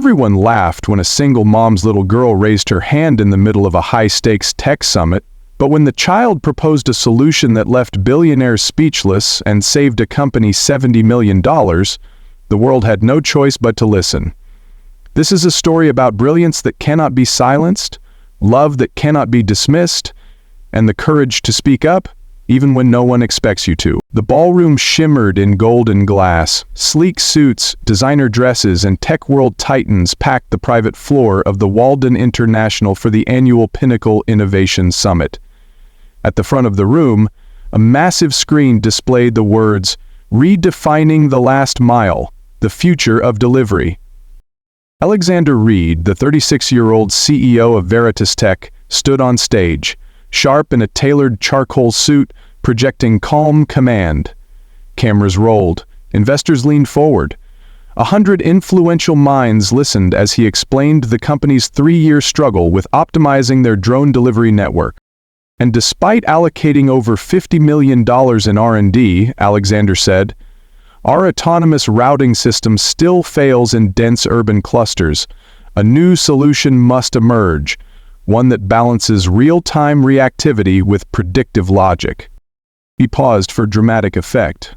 Everyone laughed when a single mom's little girl raised her hand in the middle of a high-stakes tech summit, but when the child proposed a solution that left billionaires speechless and saved a company $70 million, the world had no choice but to listen. This is a story about brilliance that cannot be silenced, love that cannot be dismissed, and the courage to speak up, even when no one expects you to. The ballroom shimmered in golden glass. Sleek suits, designer dresses, and tech world titans packed the private floor of the Walden International for the annual Pinnacle Innovation Summit. At the front of the room, a massive screen displayed the words, "Redefining the Last Mile, the Future of Delivery." Alexander Reed, the 36-year-old CEO of Veritas Tech, stood on stage, sharp in a tailored charcoal suit, projecting calm command. Cameras rolled. Investors leaned forward. 100 influential minds listened as he explained the company's 3-year struggle with optimizing their drone delivery network. And despite allocating over $50 million in R&D, Alexander said, "Our autonomous routing system still fails in dense urban clusters. A new solution must emerge, one that balances real-time reactivity with predictive logic." He paused for dramatic effect.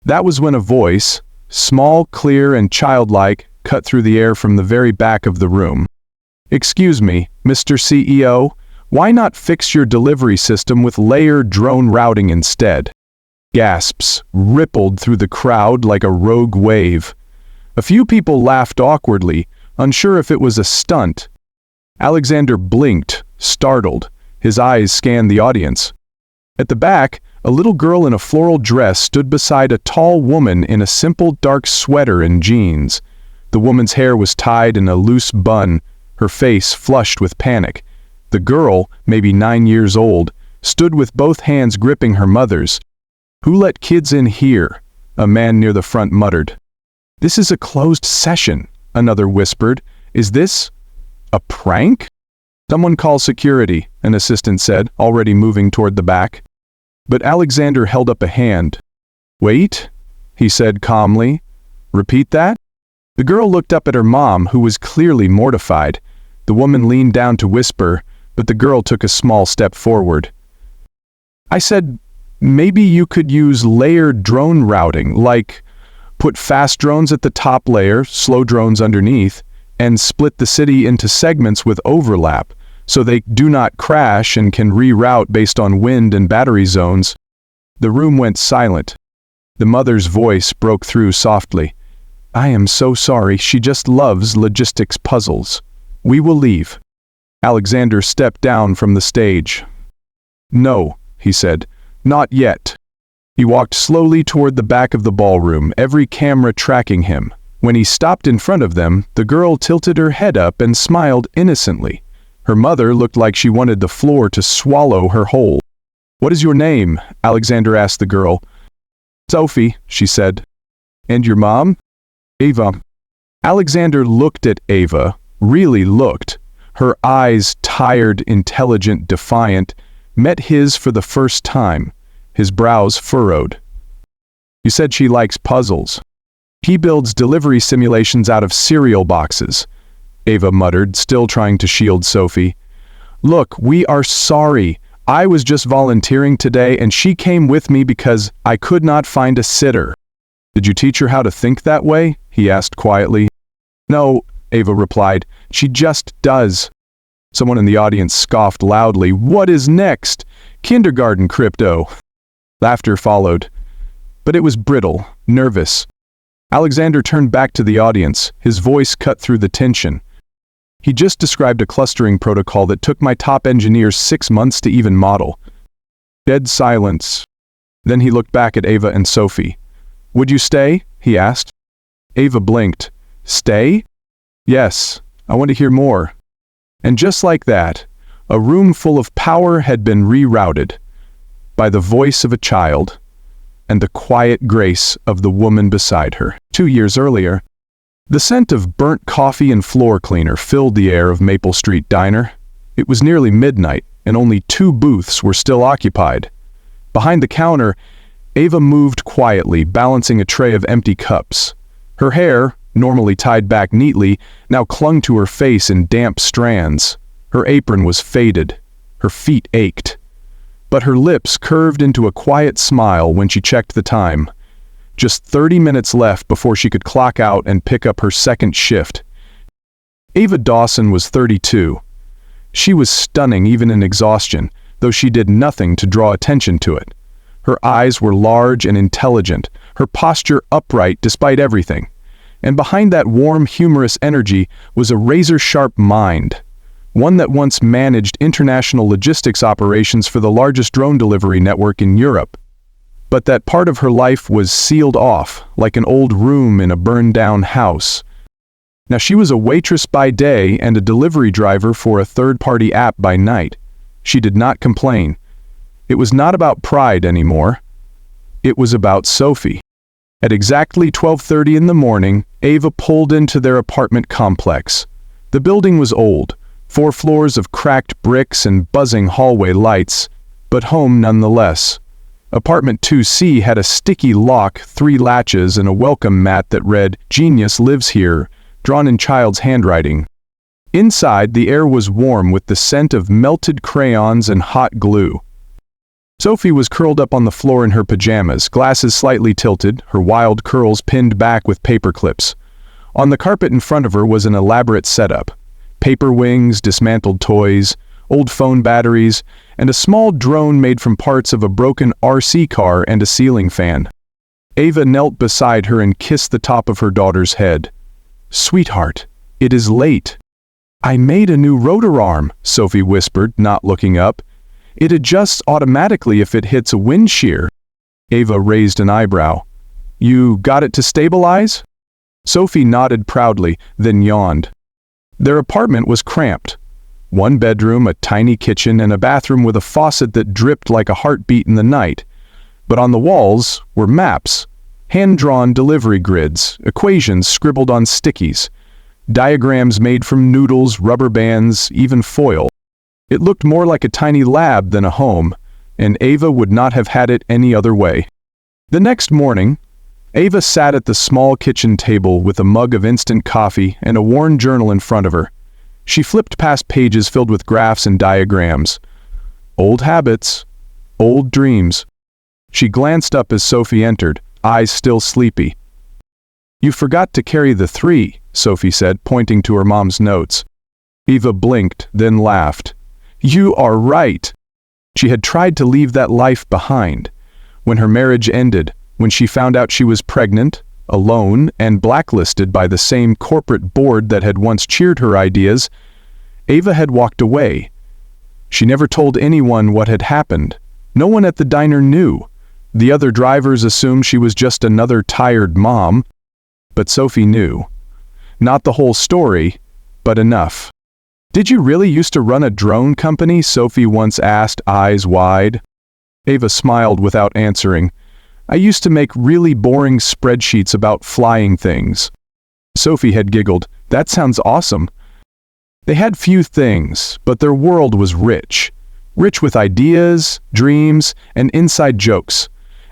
That was when a voice, small, clear, and childlike, cut through the air from the very back of the room. "Excuse me, Mr. CEO, why not fix your delivery system with layered drone routing instead?" Gasps rippled through the crowd like a rogue wave. A few people laughed awkwardly, unsure if it was a stunt. Alexander blinked, startled. His eyes scanned the audience. At the back, a little girl in a floral dress stood beside a tall woman in a simple dark sweater and jeans. The woman's hair was tied in a loose bun, her face flushed with panic. The girl, maybe 9 years old, stood with both hands gripping her mother's. "Who let kids in here?" a man near the front muttered. "This is a closed session," another whispered. "Is this a prank?" "Someone call security," an assistant said, already moving toward the back. But Alexander held up a hand. "Wait," he said calmly. "Repeat that?" The girl looked up at her mom, who was clearly mortified. The woman leaned down to whisper, but the girl took a small step forward. "I said, maybe you could use layered drone routing, like put fast drones at the top layer, slow drones underneath, and split the city into segments with overlap, so they do not crash and can reroute based on wind and battery zones." The room went silent. The mother's voice broke through softly. "I am so sorry, she just loves logistics puzzles. We will leave." Alexander stepped down from the stage. "No," he said, "not yet." He walked slowly toward the back of the ballroom, every camera tracking him. When he stopped in front of them, the girl tilted her head up and smiled innocently. Her mother looked like she wanted the floor to swallow her whole. "What is your name?" Alexander asked the girl. "Sophie," she said. "And your mom?" "Ava." Alexander looked at Ava, really looked. Her eyes, tired, intelligent, defiant, met his for the first time. His brows furrowed. "You said she likes puzzles." "He builds delivery simulations out of cereal boxes," Ava muttered, still trying to shield Sophie. "Look, we are sorry. I was just volunteering today and she came with me because I could not find a sitter." "Did you teach her how to think that way?" he asked quietly. "No," Ava replied. "She just does." Someone in the audience scoffed loudly. "What is next? Kindergarten crypto." Laughter followed. But it was brittle, nervous. Alexander turned back to the audience, his voice cut through the tension. "He just described a clustering protocol that took my top engineers 6 months to even model." Dead silence. Then he looked back at Ava and Sophie. "Would you stay?" he asked. Ava blinked. "Stay?" "Yes, I want to hear more." And just like that, a room full of power had been rerouted by the voice of a child and the quiet grace of the woman beside her. 2 years earlier, the scent of burnt coffee and floor cleaner filled the air of Maple Street Diner. It was nearly midnight, and only 2 booths were still occupied. Behind the counter, Ava moved quietly, balancing a tray of empty cups. Her hair, normally tied back neatly, now clung to her face in damp strands. Her apron was faded. Her feet ached. But her lips curved into a quiet smile when she checked the time. Just 30 minutes left before she could clock out and pick up her second shift. Ava Dawson was 32. She was stunning even in exhaustion, though she did nothing to draw attention to it. Her eyes were large and intelligent, her posture upright despite everything. And behind that warm, humorous energy was a razor-sharp mind. One that once managed international logistics operations for the largest drone delivery network in Europe. But that part of her life was sealed off, like an old room in a burned-down house. Now she was a waitress by day and a delivery driver for a third-party app by night. She did not complain. It was not about pride anymore. It was about Sophie. At exactly 12:30 in the morning, Ava pulled into their apartment complex. The building was old, 4 floors of cracked bricks and buzzing hallway lights, but home nonetheless. Apartment 2C had a sticky lock, 3 latches, and a welcome mat that read, "Genius lives here," drawn in child's handwriting. Inside, the air was warm with the scent of melted crayons and hot glue. Sophie was curled up on the floor in her pajamas, glasses slightly tilted, her wild curls pinned back with paper clips. On the carpet in front of her was an elaborate setup. Paper wings, dismantled toys, old phone batteries, and a small drone made from parts of a broken RC car and a ceiling fan. Ava knelt beside her and kissed the top of her daughter's head. "Sweetheart, it is late." "I made a new rotor arm," Sophie whispered, not looking up. "It adjusts automatically if it hits a wind shear." Ava raised an eyebrow. "You got it to stabilize?" Sophie nodded proudly, then yawned. Their apartment was cramped. 1 bedroom, a tiny kitchen, and a bathroom with a faucet that dripped like a heartbeat in the night. But on the walls were maps, hand-drawn delivery grids, equations scribbled on stickies, diagrams made from noodles, rubber bands, even foil. It looked more like a tiny lab than a home, and Ava would not have had it any other way. The next morning, Ava sat at the small kitchen table with a mug of instant coffee and a worn journal in front of her. She flipped past pages filled with graphs and diagrams. Old habits, old dreams. She glanced up as Sophie entered, eyes still sleepy. "You forgot to carry the 3, Sophie said, pointing to her mom's notes. Ava blinked, then laughed. "You are right." She had tried to leave that life behind. When her marriage ended, when she found out she was pregnant, alone, and blacklisted by the same corporate board that had once cheered her ideas, Ava had walked away. She never told anyone what had happened. No one at the diner knew. The other drivers assumed she was just another tired mom. But Sophie knew. Not the whole story, but enough. "Did you really used to run a drone company?" Sophie once asked, eyes wide. Ava smiled without answering. "I used to make really boring spreadsheets about flying things." Sophie had giggled. "That sounds awesome." They had few things, but their world was rich. Rich with ideas, dreams, and inside jokes.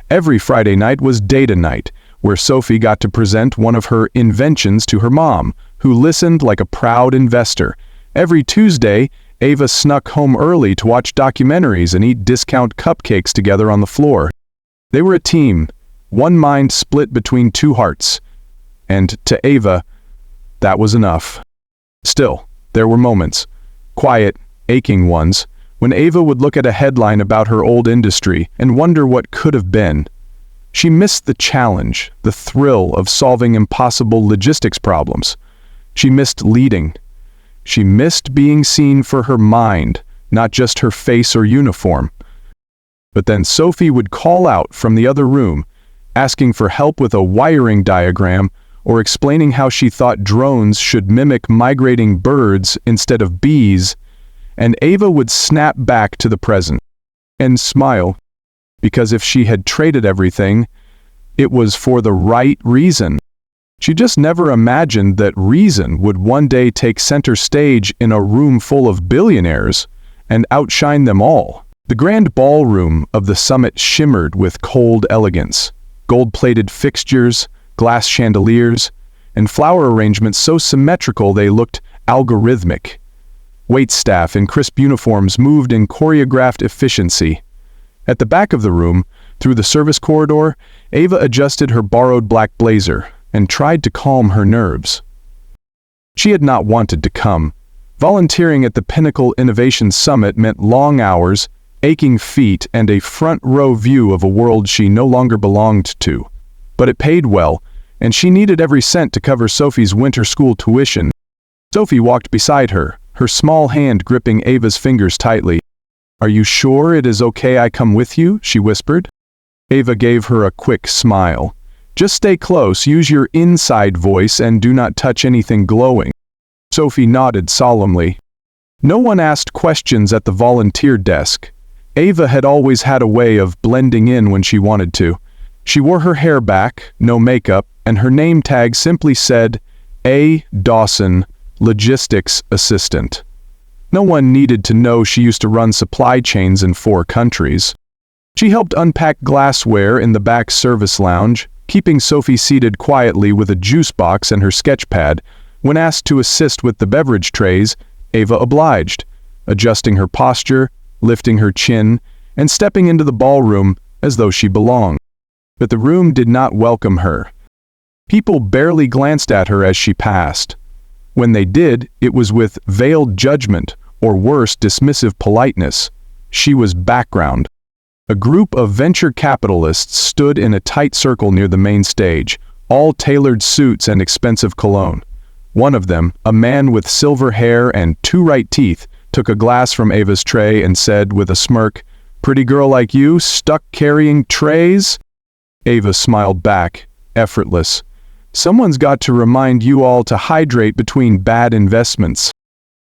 Every Friday night was data night, where Sophie got to present one of her inventions to her mom, who listened like a proud investor. Every Tuesday, Ava snuck home early to watch documentaries and eat discount cupcakes together on the floor. They were a team, one mind split between 2 hearts. And to Ava, that was enough. Still, there were moments, quiet, aching ones, when Ava would look at a headline about her old industry and wonder what could have been. She missed the challenge, the thrill of solving impossible logistics problems. She missed leading. She missed being seen for her mind, not just her face or uniform. But then Sophie would call out from the other room, asking for help with a wiring diagram or explaining how she thought drones should mimic migrating birds instead of bees, and Ava would snap back to the present and smile, because if she had traded everything, it was for the right reason. She just never imagined that reason would one day take center stage in a room full of billionaires and outshine them all. The grand ballroom of the summit shimmered with cold elegance, gold-plated fixtures, glass chandeliers, and flower arrangements so symmetrical they looked algorithmic. Waitstaff in crisp uniforms moved in choreographed efficiency. At the back of the room, through the service corridor, Ava adjusted her borrowed black blazer and tried to calm her nerves. She had not wanted to come. Volunteering at the Pinnacle Innovation Summit meant long hours, aching feet, and a front-row view of a world she no longer belonged to. But it paid well, and she needed every cent to cover Sophie's winter school tuition. Sophie walked beside her, her small hand gripping Ava's fingers tightly. "Are you sure it is okay I come with you?" she whispered. Ava gave her a quick smile. "Just stay close, use your inside voice, and do not touch anything glowing." Sophie nodded solemnly. No one asked questions at the volunteer desk. Ava had always had a way of blending in when she wanted to. She wore her hair back, no makeup, and her name tag simply said, A. Dawson, Logistics Assistant. No one needed to know she used to run supply chains in 4 countries. She helped unpack glassware in the back service lounge, keeping Sophie seated quietly with a juice box and her sketch pad. When asked to assist with the beverage trays, Ava obliged, adjusting her posture, lifting her chin, and stepping into the ballroom as though she belonged. But the room did not welcome her. People barely glanced at her as she passed. When they did, it was with veiled judgment, or worse, dismissive politeness. She was background. A group of venture capitalists stood in a tight circle near the main stage, all tailored suits and expensive cologne. One of them, a man with silver hair and 2 right teeth, took a glass from Ava's tray and said with a smirk, "Pretty girl like you, stuck carrying trays?" Ava smiled back, effortless. "Someone's got to remind you all to hydrate between bad investments."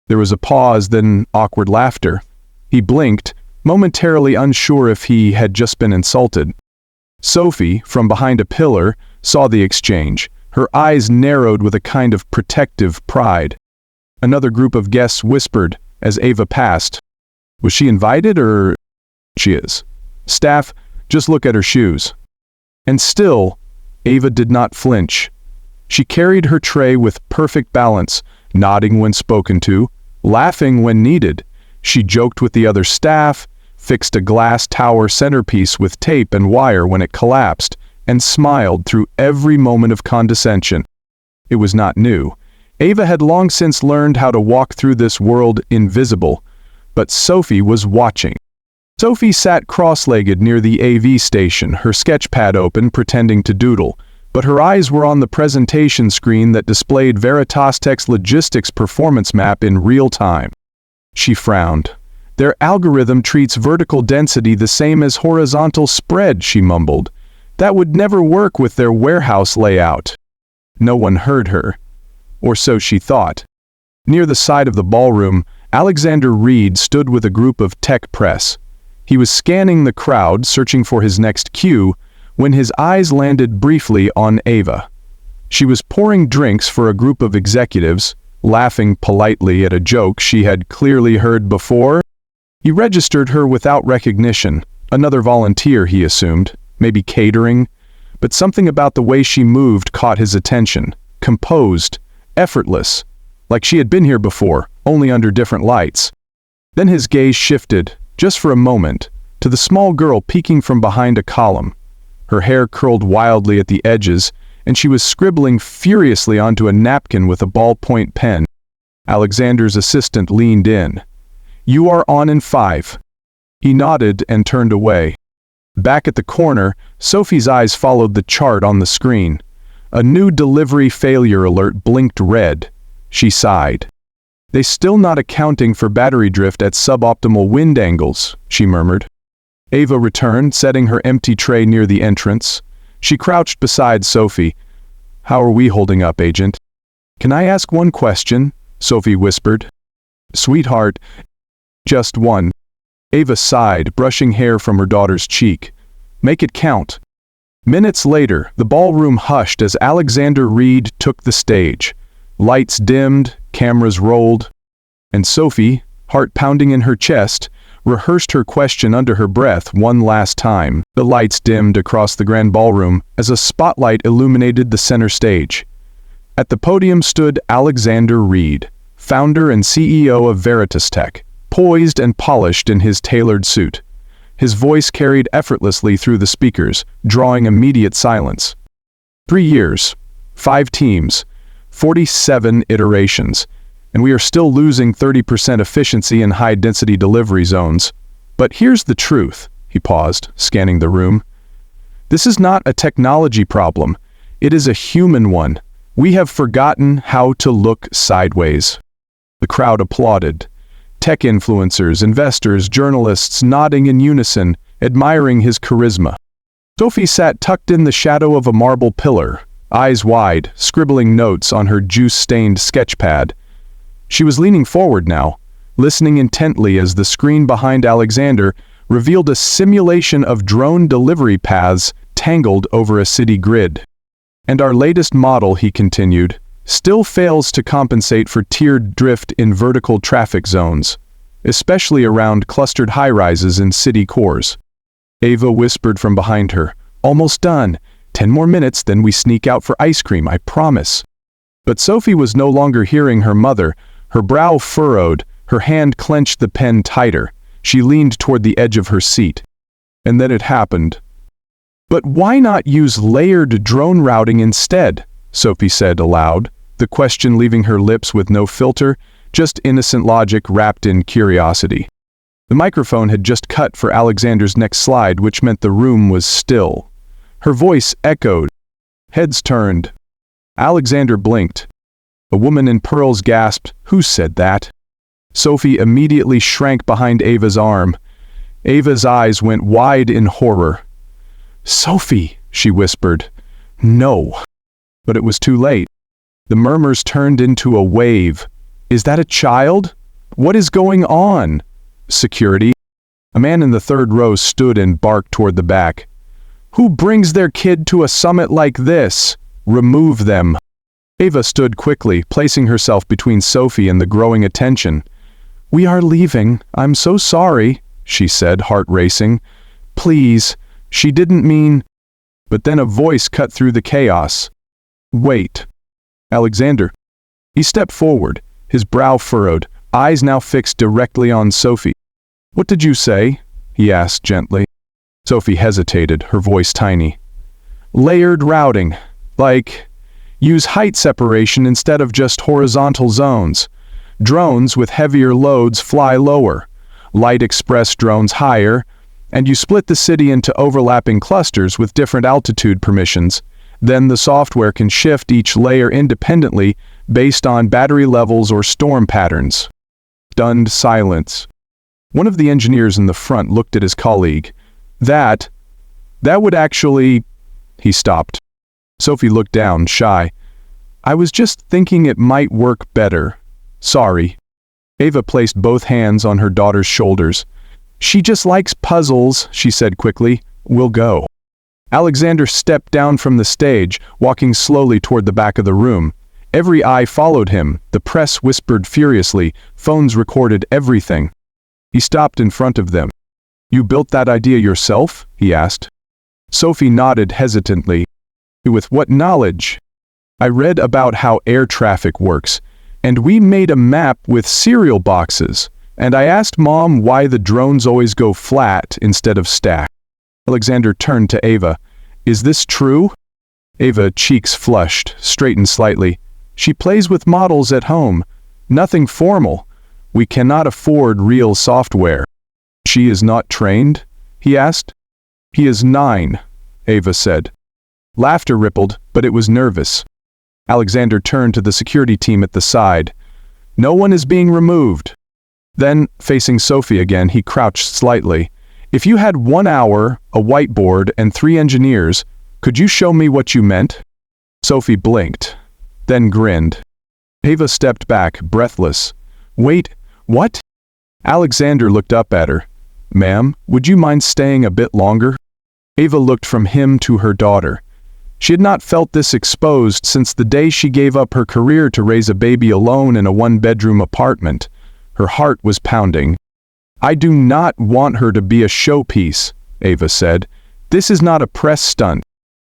There was a pause, then awkward laughter. He blinked, momentarily unsure if he had just been insulted. Sophie, from behind a pillar, saw the exchange. Her eyes narrowed with a kind of protective pride. Another group of guests whispered as Ava passed, "Was she invited or—" "She is. Staff, just look at her shoes." And still, Ava did not flinch. She carried her tray with perfect balance, nodding when spoken to, laughing when needed. She joked with the other staff, fixed a glass tower centerpiece with tape and wire when it collapsed, and smiled through every moment of condescension. It was not new. Ava had long since learned how to walk through this world invisible, but Sophie was watching. Sophie sat cross-legged near the AV station, her sketch pad open, pretending to doodle, but her eyes were on the presentation screen that displayed Veritas-Tech's logistics performance map in real time. She frowned. "Their algorithm treats vertical density the same as horizontal spread," she mumbled. "That would never work with their warehouse layout." No one heard her. Or so she thought. Near the side of the ballroom, Alexander Reed stood with a group of tech press. He was scanning the crowd, searching for his next cue, when his eyes landed briefly on Ava. She was pouring drinks for a group of executives, laughing politely at a joke she had clearly heard before. He registered her without recognition. Another volunteer, he assumed, maybe catering, but something about the way she moved caught his attention. Composed, effortless, like she had been here before, only under different lights. Then his gaze shifted, just for a moment, to the small girl peeking from behind a column. Her hair curled wildly at the edges, and she was scribbling furiously onto a napkin with a ballpoint pen. Alexander's assistant leaned in. "You are on in 5. He nodded and turned away. Back at the corner, Sophie's eyes followed the chart on the screen. A new delivery failure alert blinked red. She sighed. "They still not accounting for battery drift at suboptimal wind angles," she murmured. Ava returned, setting her empty tray near the entrance. She crouched beside Sophie. "How are we holding up, Agent?" "Can I ask one question?" Sophie whispered. "Sweetheart, just one." Ava sighed, brushing hair from her daughter's cheek. "Make it count." Minutes later, the ballroom hushed as Alexander Reed took the stage. Lights dimmed, cameras rolled, and Sophie, heart pounding in her chest, rehearsed her question under her breath one last time. The lights dimmed across the grand ballroom as a spotlight illuminated the center stage. At the podium stood Alexander Reed, founder and CEO of Veritas Tech, poised and polished in his tailored suit. His voice carried effortlessly through the speakers, drawing immediate silence. 3 years, 5 teams, 47 iterations, and we are still losing 30% efficiency in high-density delivery zones. But here's the truth, he paused, scanning the room. This is not a technology problem. It is a human one. We have forgotten how to look sideways. The crowd applauded. Tech influencers, investors, journalists nodding in unison, admiring his charisma. Sophie sat tucked in the shadow of a marble pillar, eyes wide, scribbling notes on her juice-stained sketchpad. She was leaning forward now, listening intently as the screen behind Alexander revealed a simulation of drone delivery paths tangled over a city grid. And our latest model, he continued, still fails to compensate for tiered drift in vertical traffic zones, especially around clustered high-rises in city cores. Ava whispered from behind her, "Almost done. 10 more minutes, then we sneak out for ice cream, I promise." But Sophie was no longer hearing her mother. Her brow furrowed, her hand clenched the pen tighter. She leaned toward the edge of her seat. And then it happened. "But why not use layered drone routing instead?" Sophie said aloud, the question leaving her lips with no filter, just innocent logic wrapped in curiosity. The microphone had just cut for Alexander's next slide, which meant the room was still. Her voice echoed. Heads turned. Alexander blinked. A woman in pearls gasped, "Who said that?" Sophie immediately shrank behind Ava's arm. Ava's eyes went wide in horror. "Sophie," she whispered. "No." But it was too late. The murmurs turned into a wave. "Is that a child? What is going on?" Security. A man in the third row stood and barked toward the back. "Who brings their kid to a summit like this? Remove them." Ava stood quickly, placing herself between Sophie and the growing attention. "We are leaving. I'm so sorry," she said, heart racing. "Please, she didn't mean—" But then a voice cut through the chaos. "Wait." Alexander. He stepped forward, his brow furrowed, eyes now fixed directly on Sophie. "What did you say?" he asked gently. Sophie hesitated, her voice tiny. "Layered routing. Like, use height separation instead of just horizontal zones. Drones with heavier loads fly lower, light express drones higher, and you split the city into overlapping clusters with different altitude permissions. Then the software can shift each layer independently based on battery levels or storm patterns." Stunned silence. One of the engineers in the front looked at his colleague. That would actually—" He stopped. Sophie looked down, shy. "I was just thinking it might work better. Sorry." Ava placed both hands on her daughter's shoulders. "She just likes puzzles," she said quickly. "We'll go." Alexander stepped down from the stage, walking slowly toward the back of the room. Every eye followed him. The press whispered furiously. Phones recorded everything. He stopped in front of them. "You built that idea yourself?" he asked. Sophie nodded hesitantly. "With what knowledge?" "I read about how air traffic works, and we made a map with cereal boxes, and I asked Mom why the drones always go flat instead of stacked." Alexander turned to Ava. "Is this true?" Ava, cheeks flushed, straightened slightly. "She plays with models at home. Nothing formal. We cannot afford real software." "She is not trained?" he asked. "He is 9, Ava said. Laughter rippled, but it was nervous. Alexander turned to the security team at the side. "No one is being removed." Then, facing Sophie again, he crouched slightly. "If you had 1 hour, a whiteboard, and 3 engineers, could you show me what you meant?" Sophie blinked, then grinned. Ava stepped back, breathless. "Wait, what?" Alexander looked up at her. "Ma'am, would you mind staying a bit longer?" Ava looked from him to her daughter. She had not felt this exposed since the day she gave up her career to raise a baby alone in a 1-bedroom apartment. Her heart was pounding. "I do not want her to be a showpiece," Ava said. "This is not a press stunt."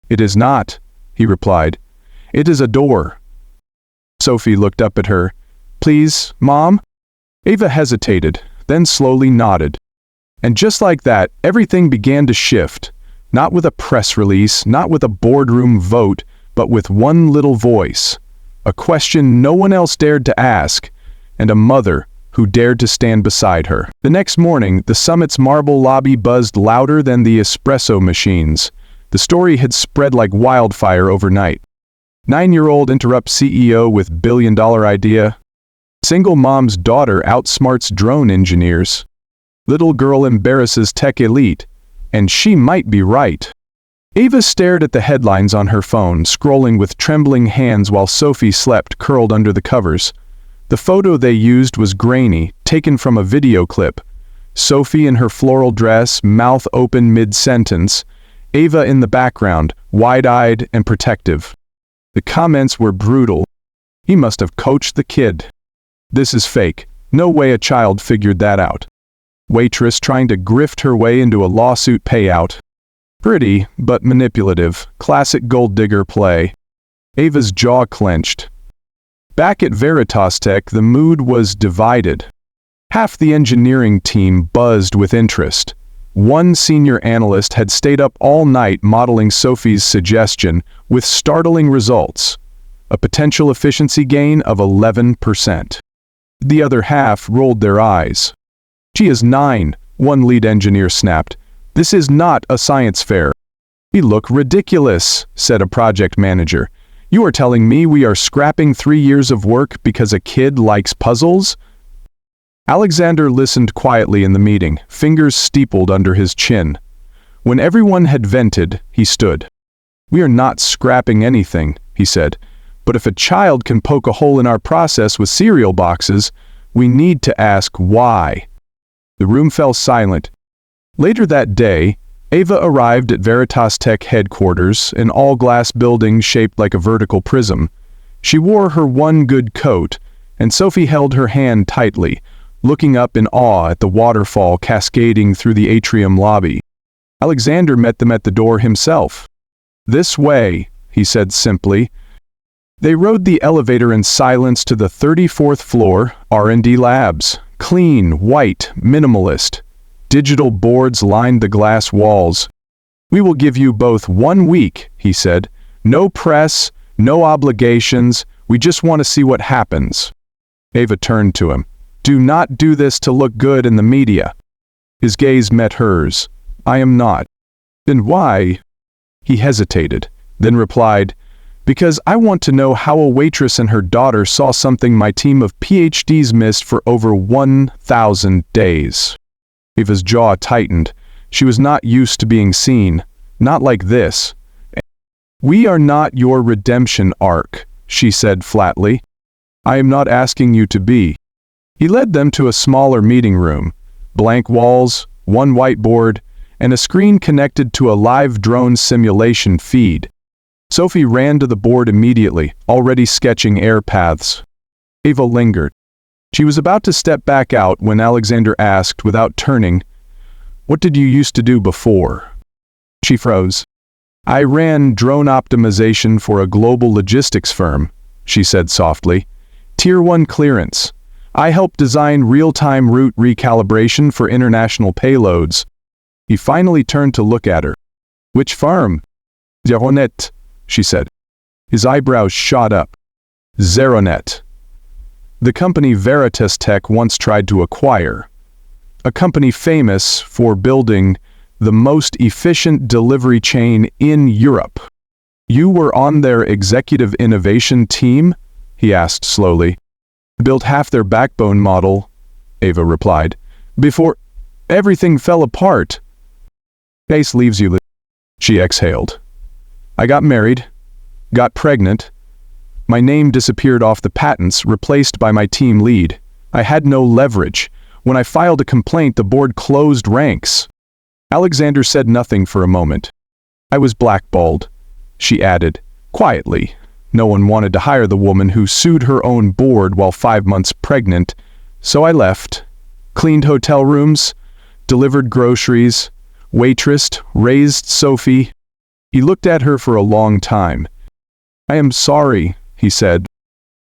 "It is not," he replied. "It is a door. Sophie looked up at her. "Please, Mom?" Ava hesitated, then slowly nodded. And just like that, everything began to shift. Not with a press release, not with a boardroom vote, but with one little voice. A question no one else dared to ask, and a mother who dared to stand beside her. The next morning, the summit's marble lobby buzzed louder than the espresso machines. The story had spread like wildfire overnight. 9-year-old interrupts CEO with billion-dollar idea. Single mom's daughter outsmarts drone engineers. Little girl embarrasses tech elite. And she might be right. Ava stared at the headlines on her phone, scrolling with trembling hands while Sophie slept curled under the covers. The photo they used was grainy, taken from a video clip. Sophie in her floral dress, mouth open mid-sentence. Ava in the background, wide-eyed and protective. The comments were brutal. He must have coached the kid. This is fake. No way a child figured that out. Waitress trying to grift her way into a lawsuit payout. Pretty, but manipulative. Classic gold digger play. Ava's jaw clenched. Back at Veritas Tech, the mood was divided. Half the engineering team buzzed with interest. One senior analyst had stayed up all night modeling Sophie's suggestion with startling results. A potential efficiency gain of 11%. The other half rolled their eyes. "She is 9, one lead engineer snapped. "This is not a science fair." "We look ridiculous," said a project manager. "You are telling me we are scrapping 3 years of work because a kid likes puzzles?" Alexander listened quietly in the meeting, fingers steepled under his chin. When everyone had vented, he stood. "We are not scrapping anything," he said. "But if a child can poke a hole in our process with cereal boxes, we need to ask why." The room fell silent. Later that day, Ava arrived at Veritas Tech headquarters, an all-glass building shaped like a vertical prism. She wore her one good coat, and Sophie held her hand tightly, looking up in awe at the waterfall cascading through the atrium lobby. Alexander met them at the door himself. "This way," he said simply. They rode the elevator in silence to the 34th floor, R&D labs. Clean, white, minimalist. Digital boards lined the glass walls. "We will give you both 1 week," he said. "No press, no obligations. We just want to see what happens." Ava turned to him. "Do not do this to look good in the media." His gaze met hers. "I am not." "Then why?" He hesitated, then replied, "Because I want to know how a waitress and her daughter saw something my team of PhDs missed for over 1,000 days. Ava's jaw tightened. She was not used to being seen. Not like this. "We are not your redemption arc," she said flatly. "I am not asking you to be." He led them to a smaller meeting room. Blank walls, one whiteboard, and a screen connected to a live drone simulation feed. Sophie ran to the board immediately, already sketching air paths. Ava lingered. She was about to step back out when Alexander asked, without turning, "What did you used to do before?" She froze. "I ran drone optimization for a global logistics firm," she said softly. "Tier 1 clearance. I helped design real-time route recalibration for international payloads." He finally turned to look at her. "Which firm?" "Zeronet," she said. His eyebrows shot up. Zeronet. The company Veritas Tech once tried to acquire. A company famous for building the most efficient delivery chain in Europe. "You were on their executive innovation team?" he asked slowly. "Built half their backbone model," Ava replied, "before everything fell apart." "Pace leaves you," she exhaled. "I got married, got pregnant. My name disappeared off the patents, replaced by my team lead. I had no leverage. When I filed a complaint, the board closed ranks." Alexander said nothing for a moment. "I was blackballed," she added, quietly. No one wanted to hire the woman who sued her own board while 5 months pregnant, so I left. Cleaned hotel rooms, delivered groceries, waitressed, raised Sophie. He looked at her for a long time. "I am sorry," he said.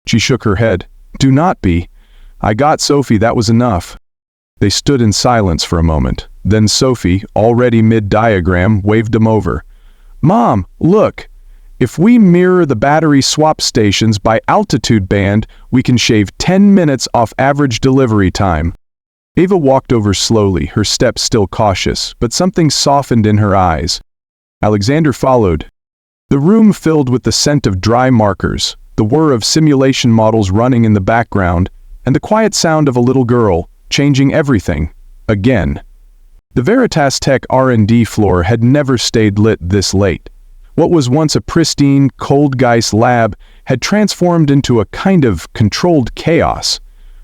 She shook her head. Do not be. I got Sophie, that was enough. They stood in silence for a moment. Then Sophie, already mid-diagram, waved them over. Mom, look. If we mirror the battery swap stations by altitude band, we can shave 10 minutes off average delivery time. Ava walked over slowly, her steps still cautious, but something softened in her eyes. Alexander followed. The room filled with the scent of dry markers, the whir of simulation models running in the background, and the quiet sound of a little girl, changing everything. Again. The Veritas Tech R&D floor had never stayed lit this late. What was once a pristine, cold Geist lab had transformed into a kind of controlled chaos.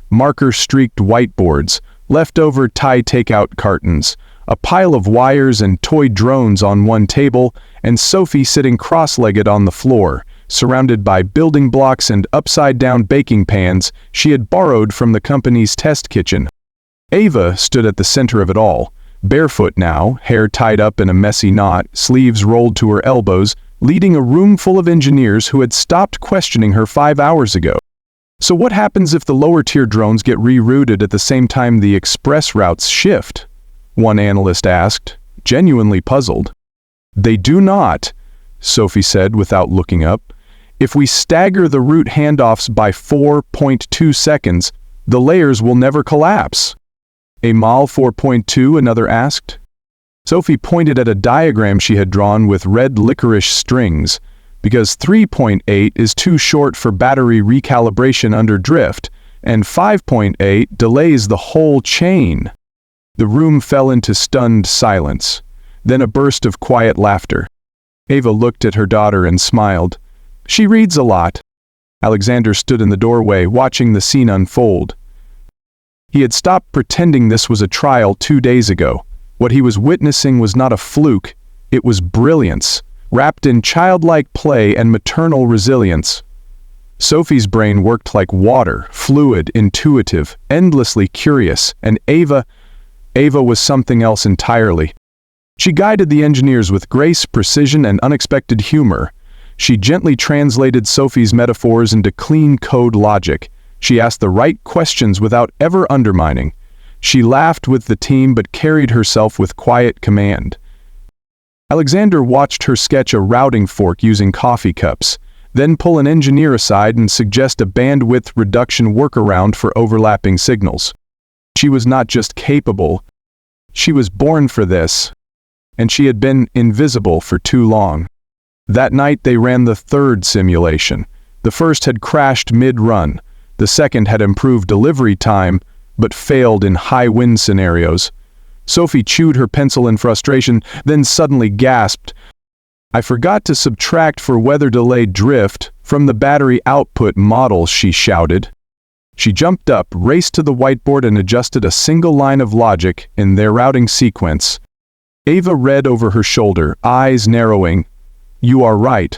Marker-streaked whiteboards, leftover Thai takeout cartons, a pile of wires and toy drones on one table, and Sophie sitting cross-legged on the floor, surrounded by building blocks and upside-down baking pans she had borrowed from the company's test kitchen. Ava stood at the center of it all, barefoot now, hair tied up in a messy knot, sleeves rolled to her elbows, leading a room full of engineers who had stopped questioning her 5 hours ago. So what happens if the lower-tier drones get rerouted at the same time the express routes shift? One analyst asked, genuinely puzzled. They do not, Sophie said without looking up. If we stagger the route handoffs by 4.2 seconds, the layers will never collapse. A mile 4.2, another asked. Sophie pointed at a diagram she had drawn with red licorice strings, because 3.8 is too short for battery recalibration under drift, and 5.8 delays the whole chain. The room fell into stunned silence, then a burst of quiet laughter. Ava looked at her daughter and smiled. She reads a lot. Alexander stood in the doorway, watching the scene unfold. He had stopped pretending this was a trial 2 days ago. What he was witnessing was not a fluke, it was brilliance, wrapped in childlike play and maternal resilience. Sophie's brain worked like water, fluid, intuitive, endlessly curious, and Ava was something else entirely. She guided the engineers with grace, precision, and unexpected humor. She gently translated Sophie's metaphors into clean code logic. She asked the right questions without ever undermining. She laughed with the team but carried herself with quiet command. Alexander watched her sketch a routing fork using coffee cups, then pull an engineer aside and suggest a bandwidth reduction workaround for overlapping signals. She was not just capable, she was born for this, and she had been invisible for too long. That night they ran the third simulation. The first had crashed mid-run. The second had improved delivery time, but failed in high wind scenarios. Sophie chewed her pencil in frustration, then suddenly gasped. I forgot to subtract for weather-delayed drift from the battery output model, she shouted. She jumped up, raced to the whiteboard and adjusted a single line of logic in their routing sequence. Ava read over her shoulder, eyes narrowing. You are right.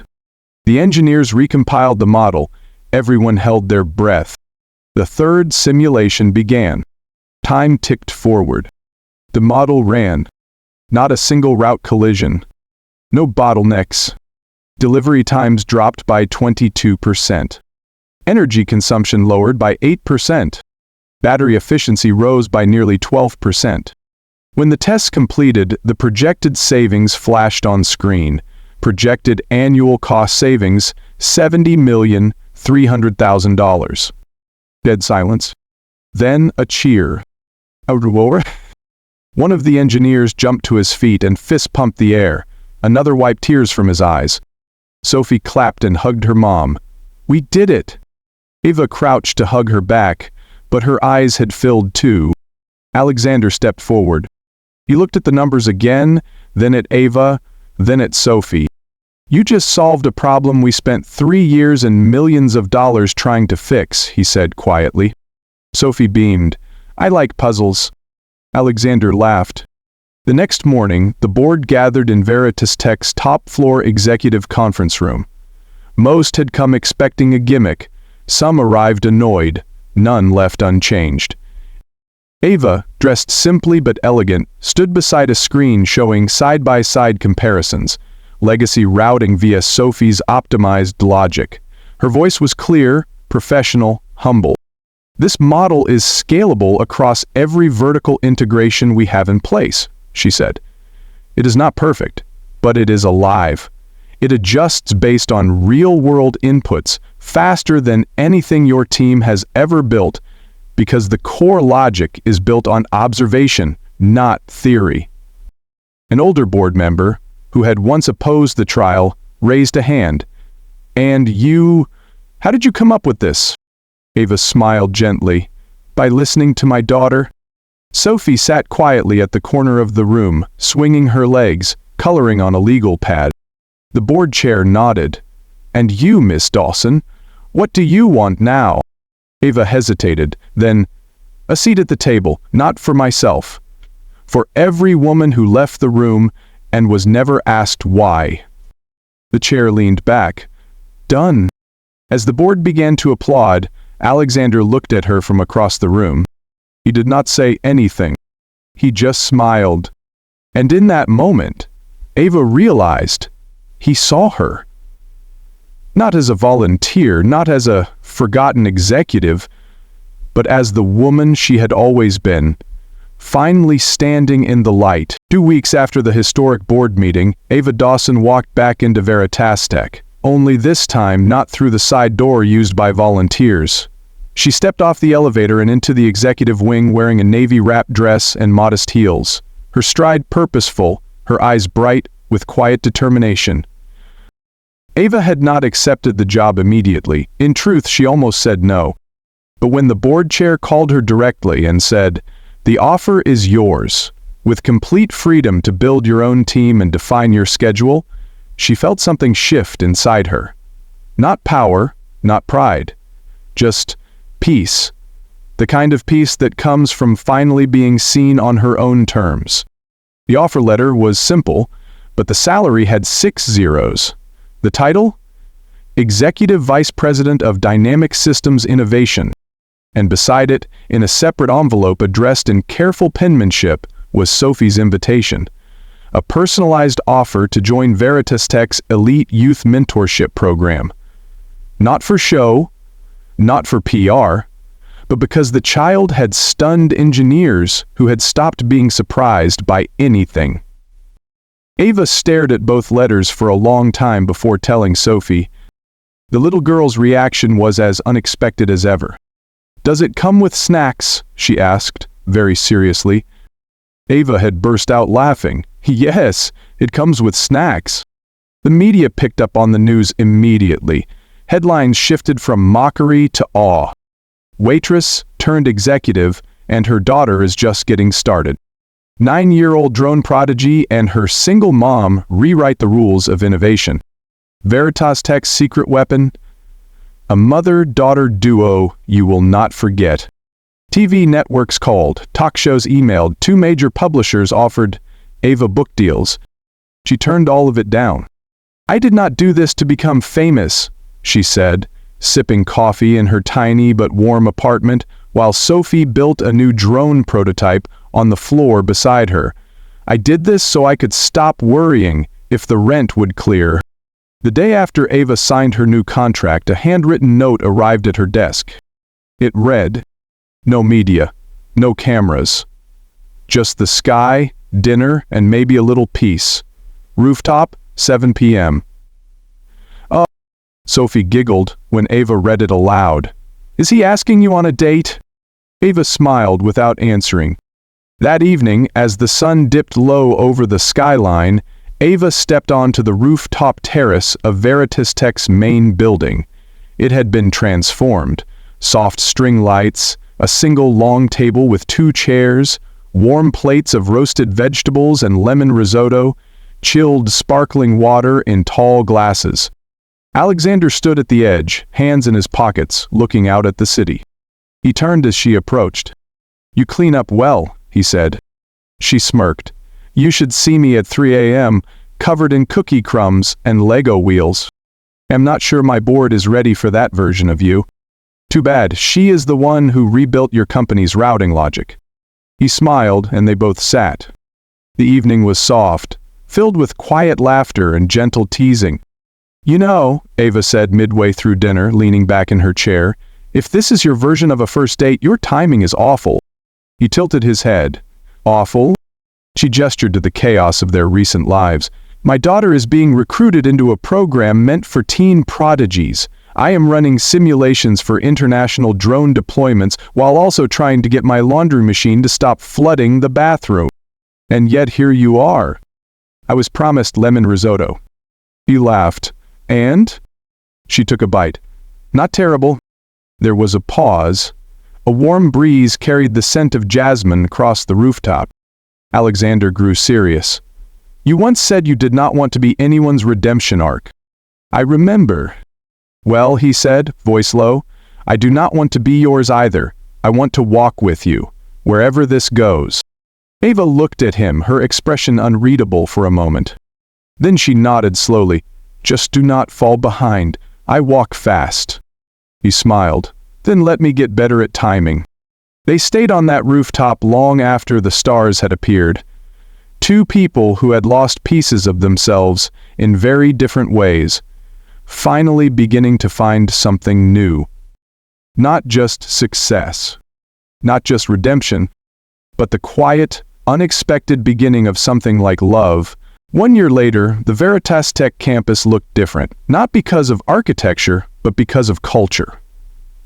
The engineers recompiled the model. Everyone held their breath. The third simulation began. Time ticked forward. The model ran. Not a single route collision. No bottlenecks. Delivery times dropped by 22%. Energy consumption lowered by 8%. Battery efficiency rose by nearly 12%. When the tests completed, the projected savings flashed on screen. Projected annual cost savings, $70,300,000. Dead silence. Then a cheer. A roar. One of the engineers jumped to his feet and fist-pumped the air. Another wiped tears from his eyes. Sophie clapped and hugged her mom. We did it! Ava crouched to hug her back, but her eyes had filled too. Alexander stepped forward. He looked at the numbers again, then at Ava, then at Sophie. You just solved a problem we spent 3 years and millions of dollars trying to fix, he said quietly. Sophie beamed. I like puzzles. Alexander laughed. The next morning, the board gathered in Veritas Tech's top-floor executive conference room. Most had come expecting a gimmick. Some arrived annoyed. None left unchanged. Ava, dressed simply but elegant, stood beside a screen showing side-by-side comparisons. Legacy routing via Sophie's optimized logic. Her voice was clear, professional, humble. This model is scalable across every vertical integration we have in place, she said. It is not perfect, but it is alive. It adjusts based on real-world inputs faster than anything your team has ever built because the core logic is built on observation, not theory. An older board member, who had once opposed the trial, raised a hand. "And how did you come up with this?" Ava smiled gently. "By listening to my daughter." Sophie sat quietly at the corner of the room, swinging her legs, coloring on a legal pad. The board chair nodded. "And you, Miss Dawson, what do you want now?" Ava hesitated, then, "A seat at the table, not for myself. For every woman who left the room and was never asked why." The chair leaned back. "Done." As the board began to applaud, Alexander looked at her from across the room. He did not say anything. He just smiled. And in that moment, Ava realized he saw her. Not as a volunteer, not as a forgotten executive, but as the woman she had always been, finally standing in the light. 2 weeks after the historic board meeting, Ava Dawson walked back into Veritas Tech, only this time not through the side door used by volunteers. She stepped off the elevator and into the executive wing wearing a navy wrap dress and modest heels, her stride purposeful, her eyes bright with quiet determination. Ava had not accepted the job immediately. In truth, she almost said no. But when the board chair called her directly and said, "The offer is yours, with complete freedom to build your own team and define your schedule," she felt something shift inside her. Not power, not pride, just peace. The kind of peace that comes from finally being seen on her own terms. The offer letter was simple, but the salary had 6 zeros. The title? Executive Vice President of Dynamic Systems Innovation. And beside it, in a separate envelope addressed in careful penmanship, was Sophie's invitation. A personalized offer to join Veritas Tech's elite youth mentorship program. Not for show, not for PR, but because the child had stunned engineers who had stopped being surprised by anything. Ava stared at both letters for a long time before telling Sophie. The little girl's reaction was as unexpected as ever. "Does it come with snacks?" she asked, very seriously. Ava had burst out laughing. "Yes, it comes with snacks." The media picked up on the news immediately. Headlines shifted from mockery to awe. Waitress turned executive, and her daughter is just getting started. 9-year-old drone prodigy and her single mom rewrite the rules of innovation. Veritas Tech's secret weapon? A mother-daughter duo you will not forget. TV networks called, talk shows emailed, 2 major publishers offered Ava book deals. She turned all of it down. "I did not do this to become famous," she said, sipping coffee in her tiny but warm apartment while Sophie built a new drone prototype on the floor beside her. "I did this so I could stop worrying if the rent would clear." The day after Ava signed her new contract, a handwritten note arrived at her desk. It read, "No media, no cameras. Just the sky, dinner, and maybe a little peace. Rooftop, 7 p.m. "Oh," Sophie giggled when Ava read it aloud. "Is he asking you on a date?" Ava smiled without answering. That evening, as the sun dipped low over the skyline, Ava stepped onto the rooftop terrace of Veritas Tech's main building. It had been transformed. Soft string lights, a single long table with 2 chairs, warm plates of roasted vegetables and lemon risotto, chilled sparkling water in tall glasses. Alexander stood at the edge, hands in his pockets, looking out at the city. He turned as she approached. "You clean up well," he said. She smirked. "You should see me at 3 a.m., covered in cookie crumbs and Lego wheels. I'm not sure my board is ready for that version of you." "Too bad, she is the one who rebuilt your company's routing logic." He smiled, and they both sat. The evening was soft, filled with quiet laughter and gentle teasing. You know, Ava said midway through dinner, leaning back in her chair, if this is your version of a first date, your timing is awful. He tilted his head. Awful? She gestured to the chaos of their recent lives. My daughter is being recruited into a program meant for teen prodigies. I am running simulations for international drone deployments while also trying to get my laundry machine to stop flooding the bathroom. And yet here you are. I was promised lemon risotto. He laughed. And? She took a bite. Not terrible. There was a pause. A warm breeze carried the scent of jasmine across the rooftop. Alexander grew serious. You once said you did not want to be anyone's redemption arc. I remember. Well, he said, voice low, I do not want to be yours either. I want to walk with you, wherever this goes. Ava looked at him, her expression unreadable for a moment. Then she nodded slowly. Just do not fall behind. I walk fast. He smiled. Then let me get better at timing. They stayed on that rooftop long after the stars had appeared. Two people who had lost pieces of themselves in very different ways, finally beginning to find something new. Not just success, not just redemption, but the quiet, unexpected beginning of something like love. 1 year later, the Veritas Tech campus looked different, not because of architecture, but because of culture.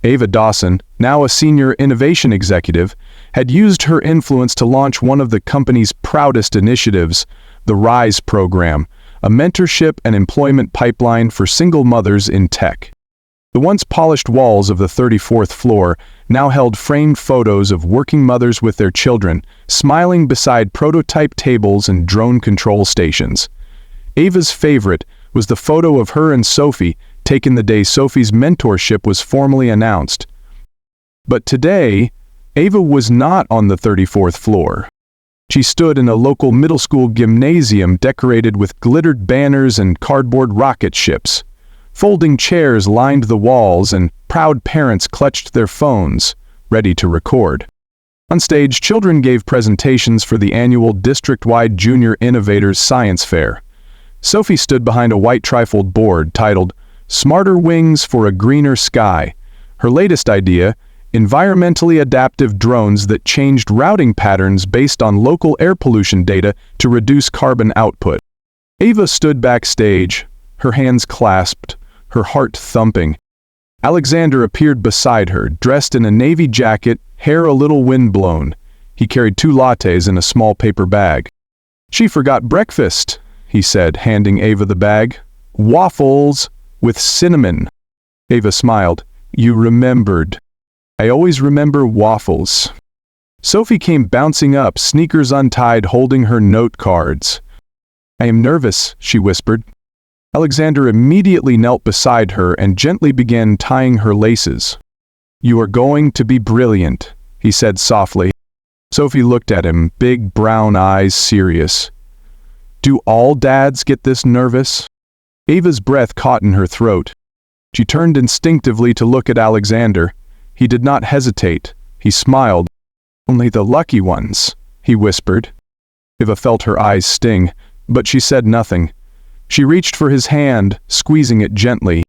Ava Dawson, now a senior innovation executive, had used her influence to launch one of the company's proudest initiatives, the RISE program, a mentorship and employment pipeline for single mothers in tech. The once polished walls of the 34th floor now held framed photos of working mothers with their children, smiling beside prototype tables and drone control stations. Ava's favorite was the photo of her and Sophie, taken the day Sophie's mentorship was formally announced. But today, Ava was not on the 34th floor. She stood in a local middle school gymnasium decorated with glittered banners and cardboard rocket ships. Folding chairs lined the walls and proud parents clutched their phones, ready to record. On stage, children gave presentations for the annual district-wide Junior Innovators Science Fair. Sophie stood behind a white trifold board titled Smarter Wings for a Greener Sky. Her latest idea, environmentally adaptive drones that changed routing patterns based on local air pollution data to reduce carbon output. Ava stood backstage, her hands clasped, her heart thumping. Alexander appeared beside her, dressed in a navy jacket, hair a little windblown. He carried 2 lattes in a small paper bag. She forgot breakfast, he said, handing Ava the bag. Waffles with cinnamon. Ava smiled. You remembered. I always remember waffles. Sophie came bouncing up, sneakers untied, holding her note cards. I am nervous, she whispered. Alexander immediately knelt beside her and gently began tying her laces. You are going to be brilliant, he said softly. Sophie looked at him, big brown eyes serious. Do all dads get this nervous? Ava's breath caught in her throat. She turned instinctively to look at Alexander. He did not hesitate. He smiled. Only the lucky ones, he whispered. Ava felt her eyes sting, but she said nothing. She reached for his hand, squeezing it gently.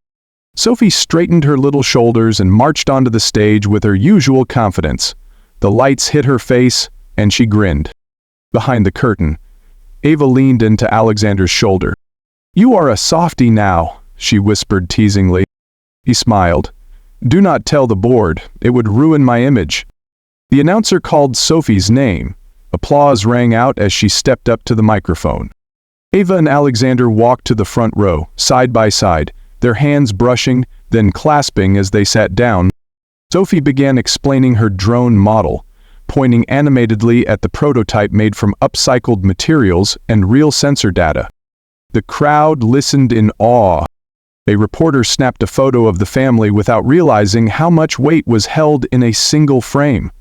Sophie straightened her little shoulders and marched onto the stage with her usual confidence. The lights hit her face, and she grinned. Behind the curtain, Ava leaned into Alexander's shoulder. You are a softie now, she whispered teasingly. He smiled. Do not tell the board, it would ruin my image. The announcer called Sophie's name. Applause rang out as she stepped up to the microphone. Ava and Alexander walked to the front row, side by side, their hands brushing, then clasping as they sat down. Sophie began explaining her drone model, pointing animatedly at the prototype made from upcycled materials and real sensor data. The crowd listened in awe. A reporter snapped a photo of the family without realizing how much weight was held in a single frame.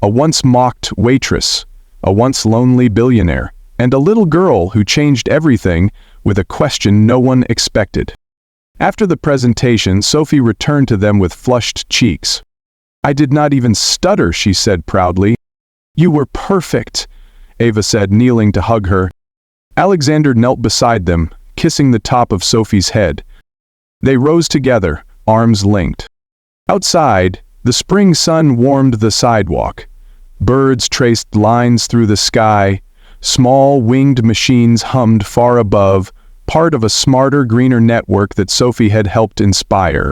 A once mocked waitress, a once lonely billionaire, and a little girl who changed everything with a question no one expected. After the presentation, Sophie returned to them with flushed cheeks. I did not even stutter, she said proudly. You were perfect, Ava said, kneeling to hug her. Alexander knelt beside them, kissing the top of Sophie's head. They rose together, arms linked. Outside, the spring sun warmed the sidewalk. Birds traced lines through the sky. Small winged machines hummed far above, part of a smarter, greener network that Sophie had helped inspire.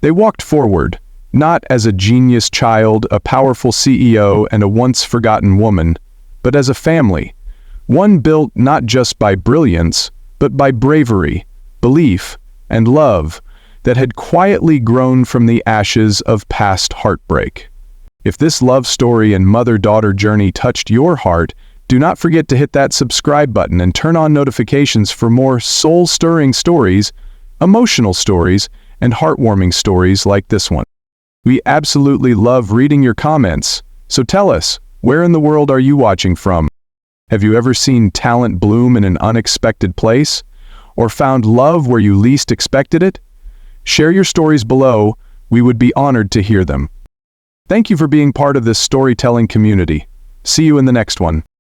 They walked forward, not as a genius child, a powerful CEO, and a once-forgotten woman, but as a family. One built not just by brilliance, but by bravery, belief, and love that had quietly grown from the ashes of past heartbreak. If this love story and mother-daughter journey touched your heart, do not forget to hit that subscribe button and turn on notifications for more soul-stirring stories, emotional stories, and heartwarming stories like this one. We absolutely love reading your comments, so tell us, where in the world are you watching from? Have you ever seen talent bloom in an unexpected place? Or found love where you least expected it? Share your stories below. We would be honored to hear them. Thank you for being part of this storytelling community. See you in the next one.